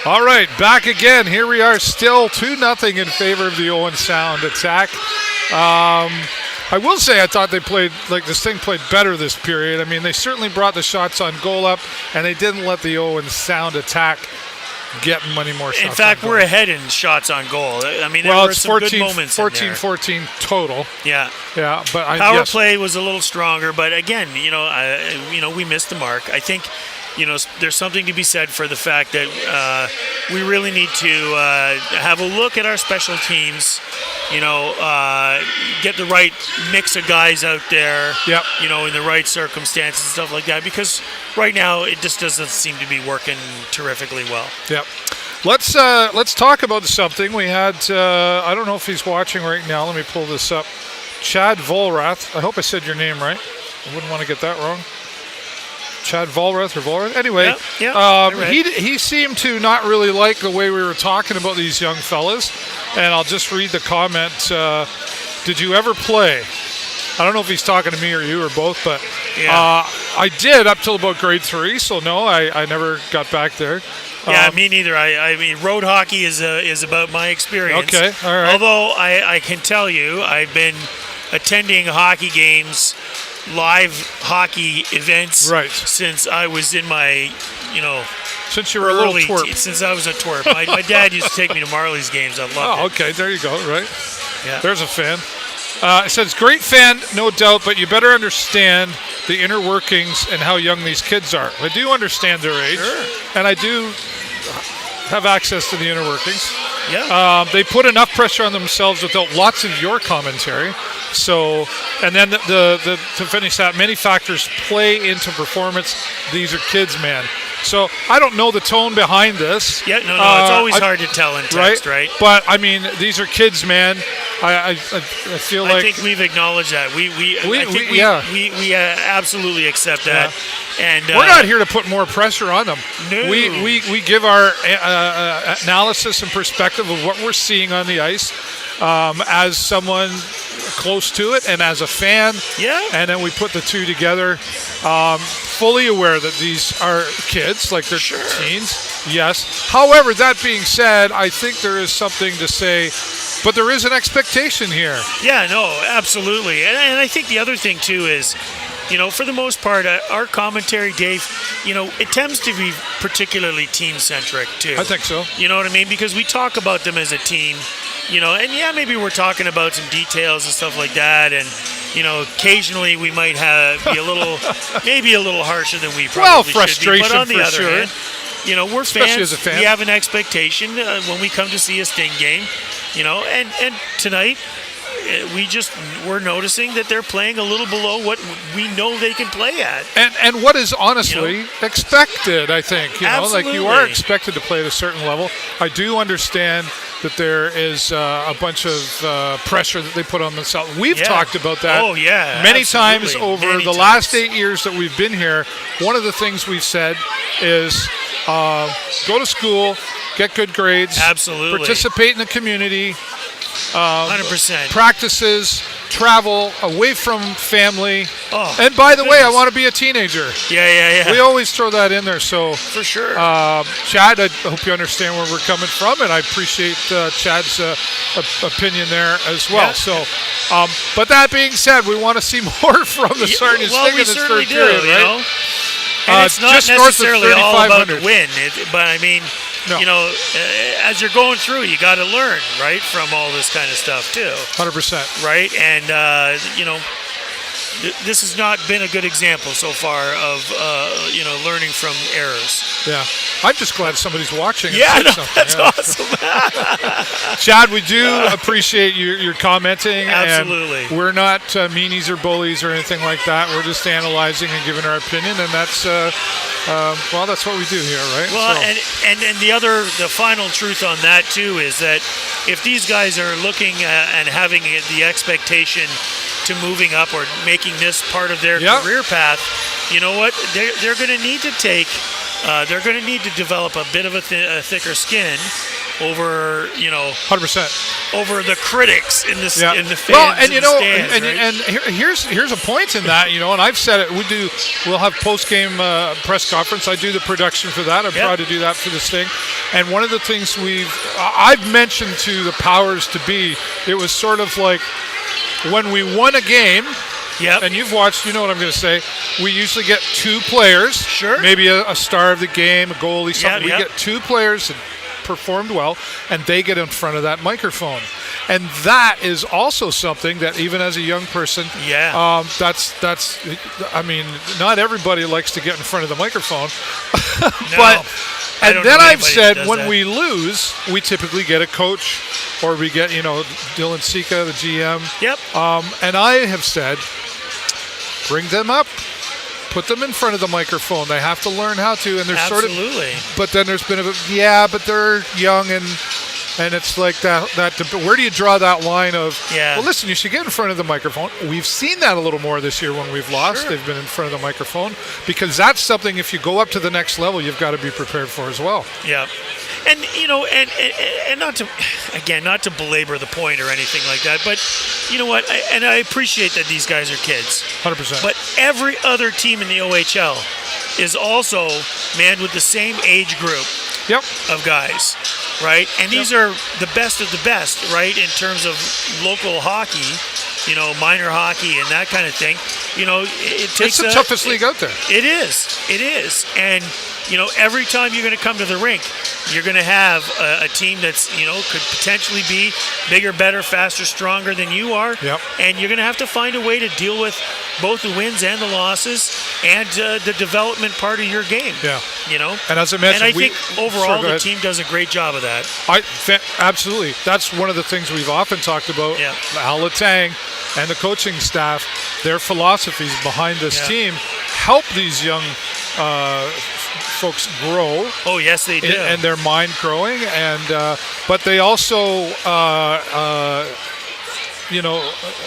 All right, back again. Here we are, still 2-0 in favor of the Owen Sound attack. I will say I thought they played, like this thing played better this period. I mean, they certainly brought the shots on goal up, and they didn't let the Owen Sound attack get many more shots. In fact, on we're goal. ahead in shots on goal. I mean, there were some good moments 14-14 total. Yeah. Yeah, but power play was a little stronger, but again, we missed the mark. I think, there's something to be said for the fact that we really need to have a look at our special teams. Get the right mix of guys out there. Yep. In the right circumstances and stuff like that. Because right now it just doesn't seem to be working terrifically well. Yep. Let's talk about something. We had I don't know if he's watching right now. Let me pull this up. Chad Volrath. I hope I said your name right. I wouldn't want to get that wrong. Chad Volrath or Volrath. Anyway, he seemed to not really like the way we were talking about these young fellas. And I'll just read the comment. Did you ever play? I don't know if he's talking to me or you or both, but I did up till about grade 3. So no, I never got back there. Yeah, me neither. I mean, road hockey is about my experience. Okay, all right. Although I can tell you, I've been attending hockey games, live hockey events since I was in my, since you were a little twerp. Since I was a twerp. My dad used to take me to Marley's games. I loved it. Oh, okay. There you go. Right. Yeah. There's a fan. It says, great fan, no doubt, but you better understand the inner workings and how young these kids are. I do understand their age, and I do have access to the inner workings. Yeah. They put enough pressure on themselves without lots of your commentary. So, and then the to finish that, many factors play into performance. These are kids, man. So I don't know the tone behind this. Yeah, no, it's always hard to tell in text, right? But I mean, these are kids, man. I feel like I think we've acknowledged that. We absolutely accept that. And we're not here to put more pressure on them. No. We give our analysis and perspective of what we're seeing on the ice as someone close to it and as a fan. Yeah. And then we put the two together, fully aware that these are kids, like they're teens. Yes. However, that being said, I think there is something to say, but there is an expectation here. Yeah, no, absolutely. And I think the other thing, too, is, for the most part, our commentary, Dave, it tends to be particularly team-centric, too. I think so. You know what I mean? Because we talk about them as a team, and maybe we're talking about some details and stuff like that, and, occasionally we might be a little, maybe a little harsher than we probably frustration should be. But on the other sure. hand, we're especially fans. As a fan. We have an expectation when we come to see a Sting game, and tonight, we're noticing that they're playing a little below what we know they can play at. And what is honestly expected, I think. Absolutely. Like you are expected to play at a certain level. I do understand that there is a bunch of pressure that they put on themselves. We've talked about that many times over the last 8 years that we've been here. One of the things we've said is go to school, get good grades, absolutely, participate in the community, 100%. Practices, travel, away from family. Oh, and by the way, I want to be a teenager. Yeah. We always throw that in there. So for sure. Chad, I hope you understand where we're coming from, and I appreciate Chad's opinion there as well. Yeah. So, but that being said, we want to see more from the Sarnia Sting in this third period, right? And it's not necessarily all about the win, but I mean, as you're going through, you got to learn, right, from all this kind of stuff too. 100%. Right, and this has not been a good example so far of learning from errors. Yeah, I'm just glad somebody's watching. That's awesome. Chad, we do appreciate your commenting. Absolutely. And we're not meanies or bullies or anything like that. We're just analyzing and giving our opinion, and that's that's what we do here, right? Well, so. and the final truth on that too is that if these guys are looking and having the expectation to moving up or making this part of their career path, you know what? They're going to need to take they're going to need to develop a bit of a thicker skin over 100%. over the critics in the in the fans. Well, and in the stands, and here's a point in that, and I've said it. We'll have post game press conference. I do the production for that. I'm proud to do that for this thing. And one of the things I've mentioned to the powers to be, it was sort of like when we won a game. Yep. And you've watched, you know what I'm going to say. We usually get 2 players. Sure. Maybe a star of the game, a goalie, something. Yep. We get 2 players that performed well, and they get in front of that microphone. And that is also something that even as a young person, that's. I mean, not everybody likes to get in front of the microphone, but. And then I've said when we lose, we typically get a coach, or we get Dylan Sika, the GM. Yep. And I have said, bring them up. Put them in front of the microphone. They have to learn how to, and they're absolutely. But then there's been but they're young, and it's like that. Where do you draw that line of? Yeah. Well, listen, you should get in front of the microphone. We've seen that a little more this year when we've lost. Sure. They've been in front of the microphone because that's something. If you go up to the next level, you've got to be prepared for as well. Yeah. And and not to belabor the point or anything like that, but you know what? I appreciate that these guys are kids. 100%. But every other team in the OHL is also manned with the same age group of guys, right? And these are the best of the best, right? In terms of local hockey, minor hockey and that kind of thing. It takes it's the toughest league out there. It is. And every time you're going to come to the rink, you're going to have a team that's, could potentially be bigger, better, faster, stronger than you are. Yep. And you're going to have to find a way to deal with both the wins and the losses and the development part of your game. Yeah. And as I mentioned, I think overall the team does a great job of that. Absolutely. That's one of the things we've often talked about. Yeah. Al Letang and the coaching staff, their philosophies behind this team help these young folks grow. Oh, yes, they do. And their mind growing, and but they also,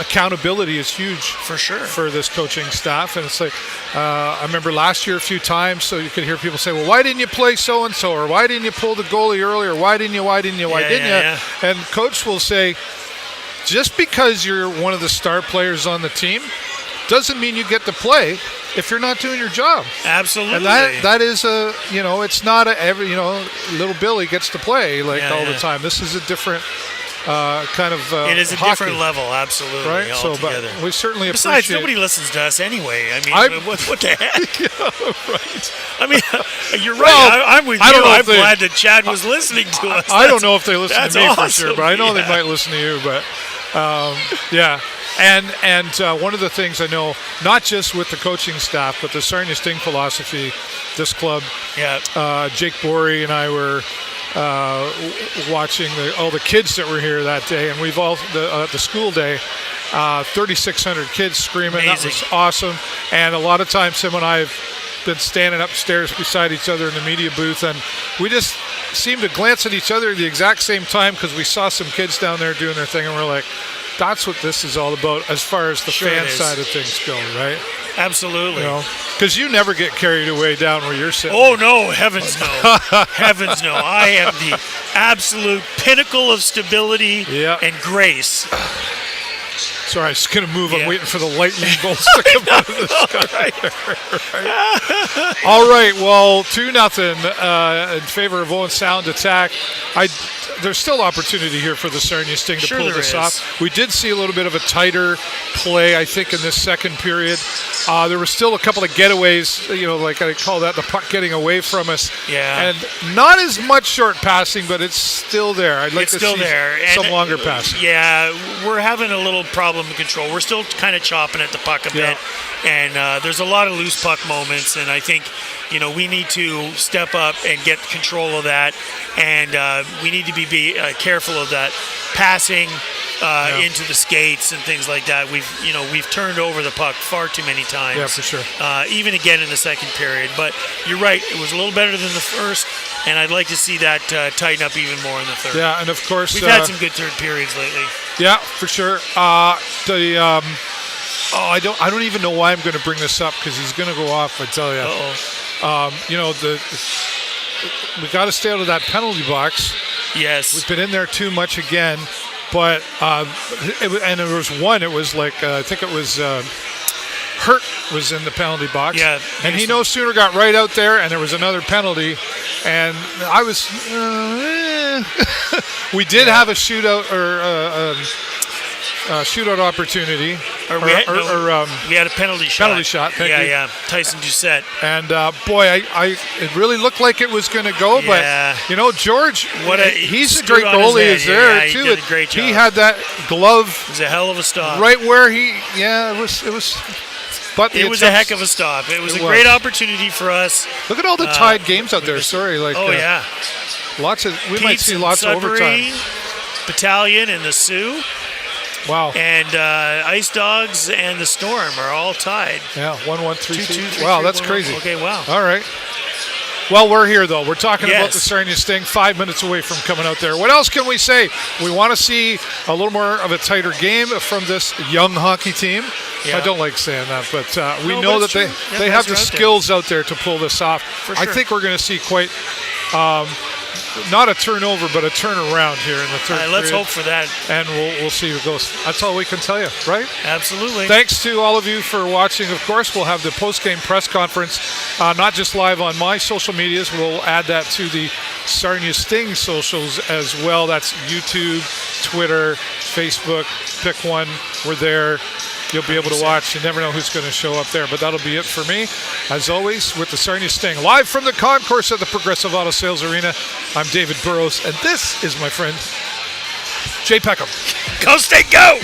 accountability is huge for sure for this coaching staff. And it's like I remember last year a few times, so you could hear people say, "Well, why didn't you play so and so, or why didn't you pull the goalie earlier? Why didn't you? Yeah. And coach will say, just because you're one of the star players on the team doesn't mean you get to play if you're not doing your job. Absolutely. And that is it's not every little Billy gets to play all the time. This is a different kind of it is a hockey. different level, absolutely. Right. So, but we certainly besides, appreciate. Nobody listens to us anyway. I mean, what the heck? Right. I mean, you're right. Well, I'm with you. I'm glad that Chad was listening to us. I don't know if they listen to me awesome. for sure, but I know they might listen to you. But yeah. And one of the things I know, not just with the coaching staff, but the Sarnia Sting philosophy, this club. Yeah. Jake Borey and I were watching all the kids that were here that day, and we've all the school day, 3,600 kids screaming. Amazing. That was awesome. And a lot of times, him and I have been standing upstairs beside each other in the media booth, and we just seemed to glance at each other at the exact same time because we saw some kids down there doing their thing, and we're like, that's what this is all about as far as the fan side of things go, right? Absolutely. Because you never get carried away down where you're sitting. Oh, no. Heavens no. Heavens no. I am the absolute pinnacle of stability and grace. Sorry, I was going to move. I'm waiting for the lightning bolts to come out of the sky. Right. All right, well, 2-0 in favor of Owen Sound Attack. There's still opportunity here for the Sarnia Sting to pull this off. We did see a little bit of a tighter play, I think, in this second period. There were still a couple of getaways, like I call that the puck getting away from us. Yeah. And not as much short passing, but it's still there. I'd like to see some longer passing. Yeah, we're having a little problem in control. We're still kind of chopping at the puck a bit. And there's a lot of loose puck moments, and I think we need to step up and get control of that, and we need to be careful of that passing into the skates and things like that. We've turned over the puck far too many times. Yeah, for sure. Even again in the second period. But you're right, it was a little better than the first, and I'd like to see that tighten up even more in the third. Yeah, and of course we've had some good third periods lately. Yeah, for sure. I don't even know why I'm going to bring this up because he's going to go off. I tell you. we got to stay out of that penalty box. Yes. We've been in there too much again. But there was one. It was like I think it was Hurt was in the penalty box. Yeah, and he no sooner got right out there, and there was another penalty, and I was. We did have a shootout or shootout opportunity. We had a penalty shot. Penalty shot. Thank you. Yeah. Tyson Doucette. And boy, it really looked like it was going to go, Yeah. but George, he's a great screw on his goalie. head. Is there Yeah, he too? did a great job. He had that glove. It was a hell of a stop. Right where it was. But it was a heck of a stop. It was a great opportunity for us. Look at all the tied games out there. Sorry, yeah. Lots of we Pete's might see lots of overtime. Battalion and the Sioux. Wow. And Ice Dogs and the Storm are all tied. Yeah, 1-1, 3-2. 2-2, Wow, 3-3, that's 1-1. crazy. Okay, wow. All right. Well, we're here, though. We're talking about Yes. the Sarnia Sting, 5 minutes away from coming out there. What else can we say? We want to see a little more of a tighter game from this young hockey team. Yeah. I don't like saying that, but we No, know but that it's true. they Yeah, have the guys are out there. skills out there to pull this off. For I sure. think we're going to see quite not a turnover, but a turnaround here in the third period. Let's hope for that. And we'll see who goes. That's all we can tell you, right? Absolutely. Thanks to all of you for watching. Of course, we'll have the post-game press conference, not just live on my social medias. We'll add that to the Sarnia Sting socials as well. That's YouTube, Twitter, Facebook. Pick one. We're there. You'll be able to watch. You never know who's going to show up there. But that'll be it for me. As always, with the Sarnia Sting. Live from the concourse at the Progressive Auto Sales Arena, I'm David Burrows, and this is my friend, Jay Peckham. Go State, go!